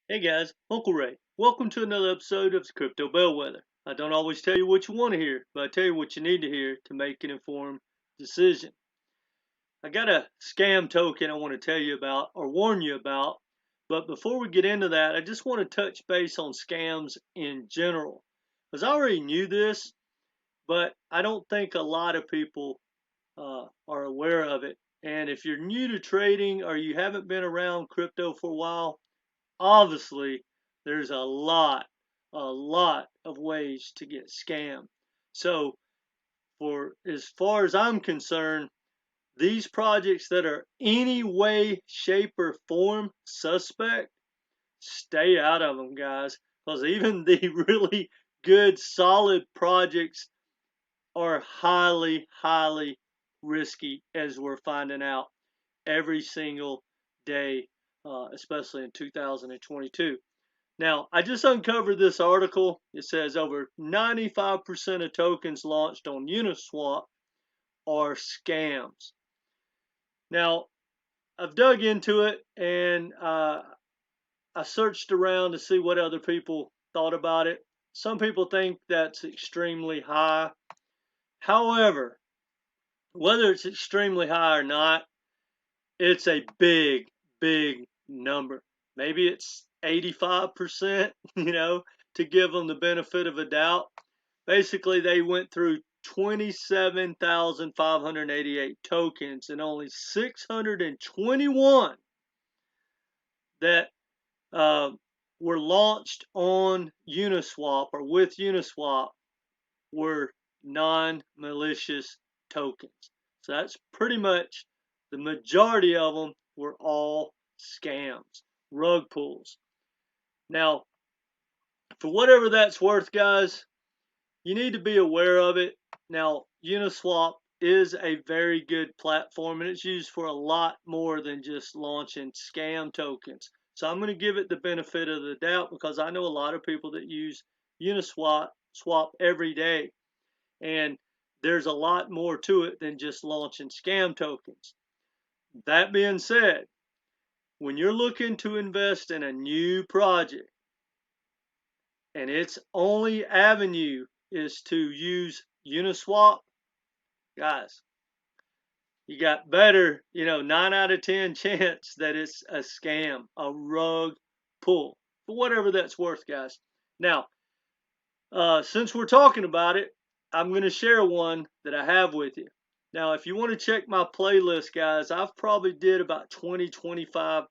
Hey guys, Uncle Ray. Welcome to another episode of the Crypto Bellwether. I don't always tell you what you want to hear, but I tell you what you need to hear to make an informed decision. I got a scam token I want to tell you about or warn you about, but before we get into that, I just want to touch base on scams in general. Because I already knew this, but I don't think a lot of people are aware of it. And if you're new to trading or you haven't been around crypto for a while, obviously there's a lot of ways to get scammed. So for as far as I'm concerned, these projects that are any way, shape, or form suspect, stay out of them, guys. Because even the really good, solid projects are highly, highly risky, as we're finding out every single day, especially in 2022. Now, I just uncovered this article. It says over 95% of tokens launched on Uniswap are scams. Now, I've dug into it and I searched around to see what other people thought about it. Some people think that's extremely high. However, whether it's extremely high or not, it's a big, big number. Maybe it's 85%, to give them the benefit of a doubt. Basically, they went through 27,588 tokens and only 621 that uh, were launched on Uniswap or with Uniswap were non-malicious tokens. So that's pretty much the majority of them were all scams, rug pulls. Now, for whatever that's worth, guys, you need to be aware of it. Now, Uniswap is a very good platform and it's used for a lot more than just launching scam tokens. So I'm going to give it the benefit of the doubt because I know a lot of people that use Uniswap every day. And there's a lot more to it than just launching scam tokens. That being said, when you're looking to invest in a new project and its only avenue is to use Uniswap, guys, you got better, 9 out of 10 chance that it's a scam, a rug pull, for whatever that's worth, guys. Now, since we're talking about it, I'm going to share one that I have with you. Now, if you want to check my playlist, guys, I've probably did about 20, 25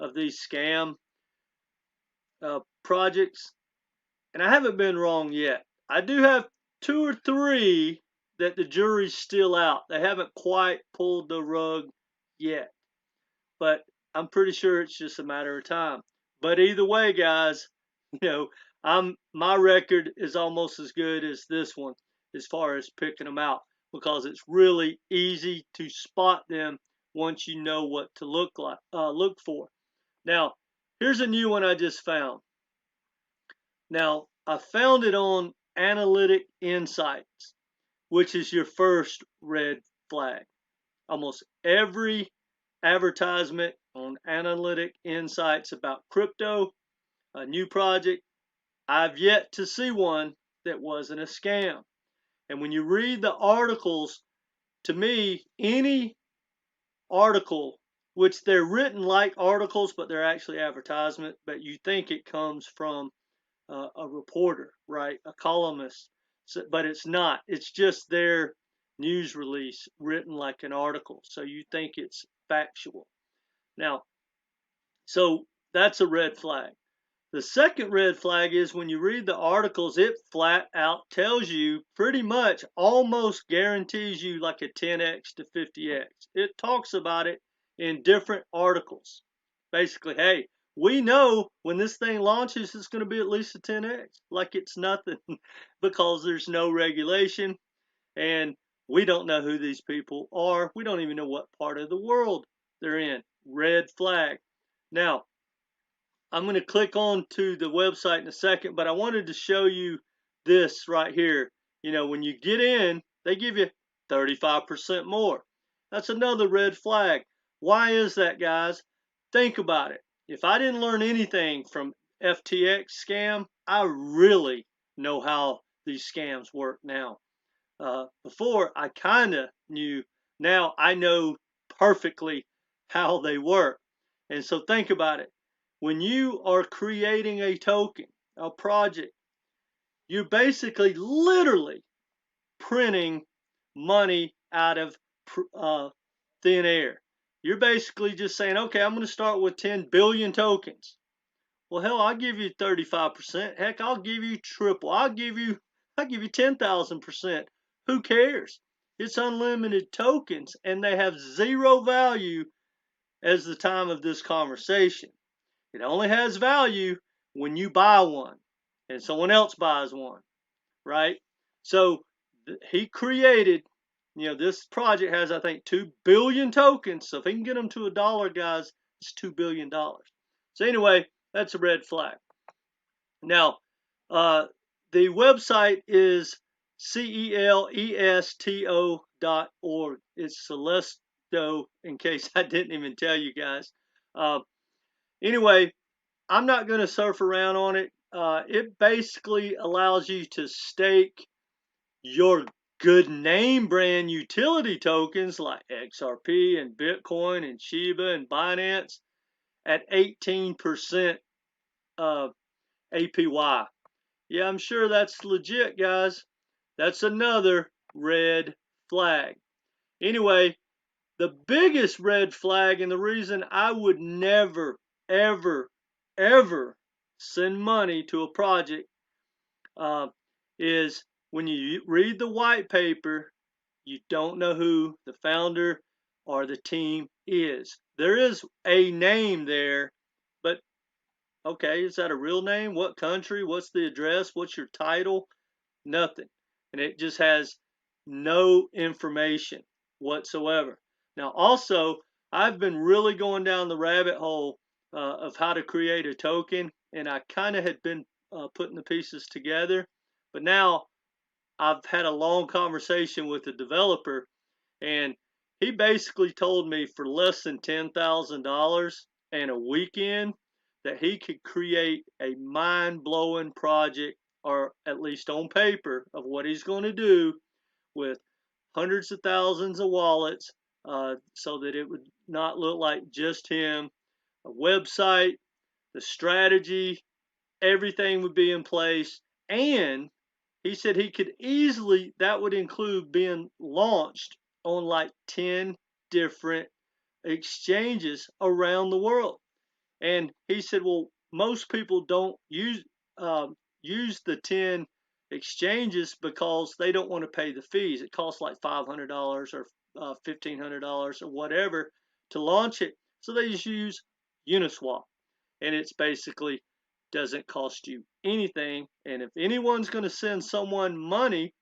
of these scam projects, and I haven't been wrong yet. I do have 2 or 3 that the jury's still out. They haven't quite pulled the rug yet, but I'm pretty sure it's just a matter of time. But either way, guys, you know, my record is almost as good as this one as far as picking them out because it's really easy to spot them once you know what to look for. Now, here's a new one I just found. Now, I found it on Analytic Insights, which is your first red flag. Almost every advertisement on Analytic Insights about crypto, a new project, I've yet to see one that wasn't a scam. And when you read the articles, to me, any article, which they're written like articles, but they're actually advertisement, but you think it comes from a reporter, right? A columnist, but it's not. It's just their news release written like an article. So you think it's factual. Now, so that's a red flag. The second red flag is when you read the articles, it flat out tells you pretty much almost guarantees you like a 10x to 50x. It talks about it in different articles. Basically, hey, we know when this thing launches, it's going to be at least a 10x. Like it's nothing because there's no regulation and we don't know who these people are. We don't even know what part of the world they're in. Red flag. Now, I'm going to click on to the website in a second, but I wanted to show you this right here. When you get in, they give you 35% more. That's another red flag. Why is that, guys? Think about it. if I didn't learn anything from FTX scam, I really know how these scams work now. Before, I kind of knew. Now I know perfectly how they work. And so think about it. When you are creating a token, a project, you're basically literally printing money out of thin air. You're basically just saying, okay, I'm going to start with 10 billion tokens. Well, hell, I'll give you 35%. Heck, I'll give you triple. I'll give you 10,000%. Who cares? It's unlimited tokens, and they have zero value as the time of this conversation. It only has value when you buy one and someone else buys one, right? So he created, this project has, I think, 2 billion tokens. So if he can get them to $1, guys, it's $2 billion. So anyway, that's a red flag. Now, the website is celesto.org. It's Celesto, in case I didn't even tell you guys. Anyway, I'm not going to surf around on it. It basically allows you to stake your good name brand utility tokens like XRP and Bitcoin and Shiba and Binance at 18% APY. Yeah, I'm sure that's legit, guys. That's another red flag. Anyway, the biggest red flag and the reason I would never, ever, ever send money to a project is when you read the white paper, you don't know who the founder or the team is. There is a name there, but okay, is that a real name? What country? What's the address? What's your title? Nothing. And it just has no information whatsoever. Now, also, I've been really going down the rabbit hole of how to create a token, and I kind of had been putting the pieces together. But now I've had a long conversation with the developer, and he basically told me for less than $10,000 and a weekend that he could create a mind-blowing project, or at least on paper, of what he's going to do with hundreds of thousands of wallets, so that it would not look like just him. A website, the strategy, everything would be in place, and he said he could easily, that would include being launched on like 10 different exchanges around the world. And he said, well, most people don't use the 10 exchanges because they don't want to pay the fees. It costs like $500 or $1,500 or whatever to launch it. So they just use Uniswap. And it's basically doesn't cost you anything. And if anyone's going to send someone money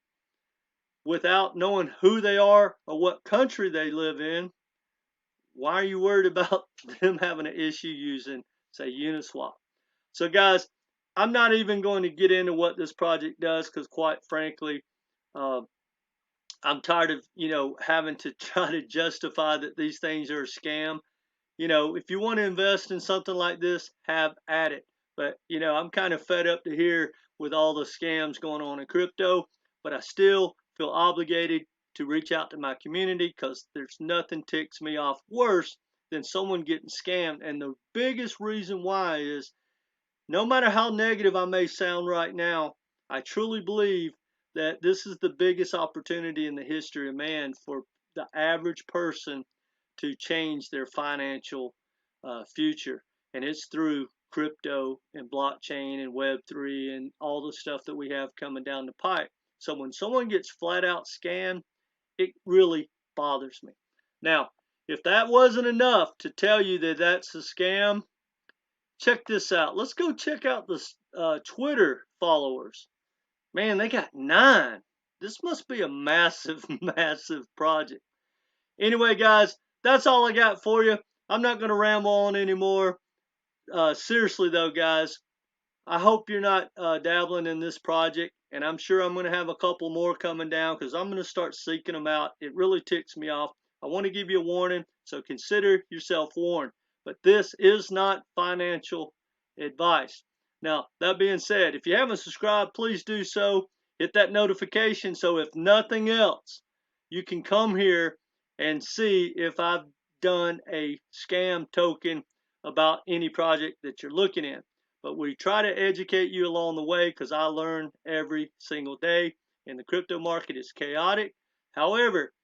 without knowing who they are or what country they live in, why are you worried about them having an issue using, say, Uniswap? So guys, I'm not even going to get into what this project does because quite frankly, I'm tired of, having to try to justify that these things are a scam. If you want to invest in something like this, have at it. But, I'm kind of fed up to hear with all the scams going on in crypto, but I still feel obligated to reach out to my community because there's nothing ticks me off worse than someone getting scammed. And the biggest reason why is no matter how negative I may sound right now, I truly believe that this is the biggest opportunity in the history of man for the average person to change their financial future. And it's through crypto and blockchain and Web3 and all the stuff that we have coming down the pipe. So when someone gets flat out scammed, it really bothers me. Now, if that wasn't enough to tell you that that's a scam, check this out. Let's go check out the Twitter followers. Man, they got 9. This must be a massive, massive project. Anyway, guys, that's all I got for you. I'm not going to ramble on anymore. Seriously, though, guys, I hope you're not dabbling in this project, and I'm sure I'm going to have a couple more coming down because I'm going to start seeking them out. It really ticks me off. I want to give you a warning, so consider yourself warned. But this is not financial advice. Now, that being said, if you haven't subscribed, please do so. Hit that notification so if nothing else, you can come here and see if I've done a scam token about any project that you're looking in. But we try to educate you along the way because I learn every single day. And the crypto market is chaotic. However,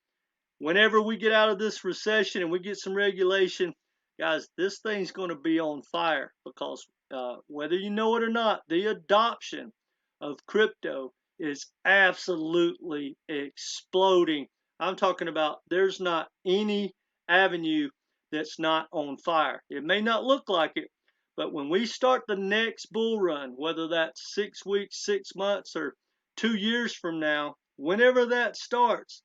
whenever we get out of this recession and we get some regulation, guys, this thing's going to be on fire because whether you know it or not, the adoption of crypto is absolutely exploding. I'm talking about there's not any avenue that's not on fire. It may not look like it, but when we start the next bull run, whether that's 6 weeks, 6 months, or 2 years from now, whenever that starts,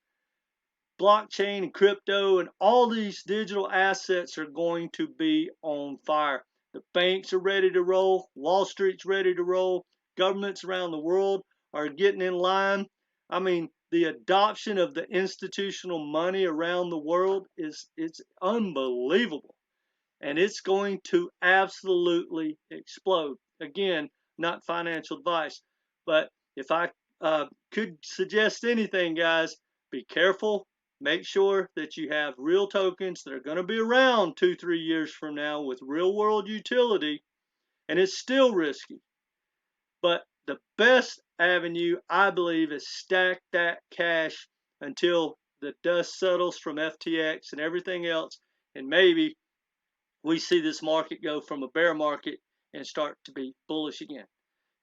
blockchain and crypto and all these digital assets are going to be on fire. The banks are ready to roll. Wall Street's ready to roll. Governments around the world are getting in line. I mean, the adoption of the institutional money around the world it's unbelievable. And it's going to absolutely explode. Again, not financial advice. But if I could suggest anything, guys, be careful. Make sure that you have real tokens that are going to be around 2-3 years from now with real world utility. And it's still risky. But the best avenue, I believe, is stack that cash until the dust settles from FTX and everything else. And maybe we see this market go from a bear market and start to be bullish again.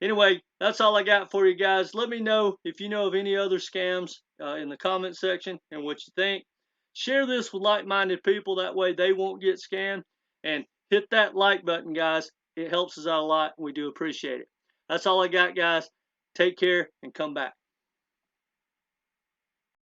Anyway, that's all I got for you guys. Let me know if you know of any other scams in the comment section and what you think. Share this with like-minded people. That way they won't get scammed. And hit that like button, guys. It helps us out a lot. We do appreciate it. That's all I got, guys. Take care and come back.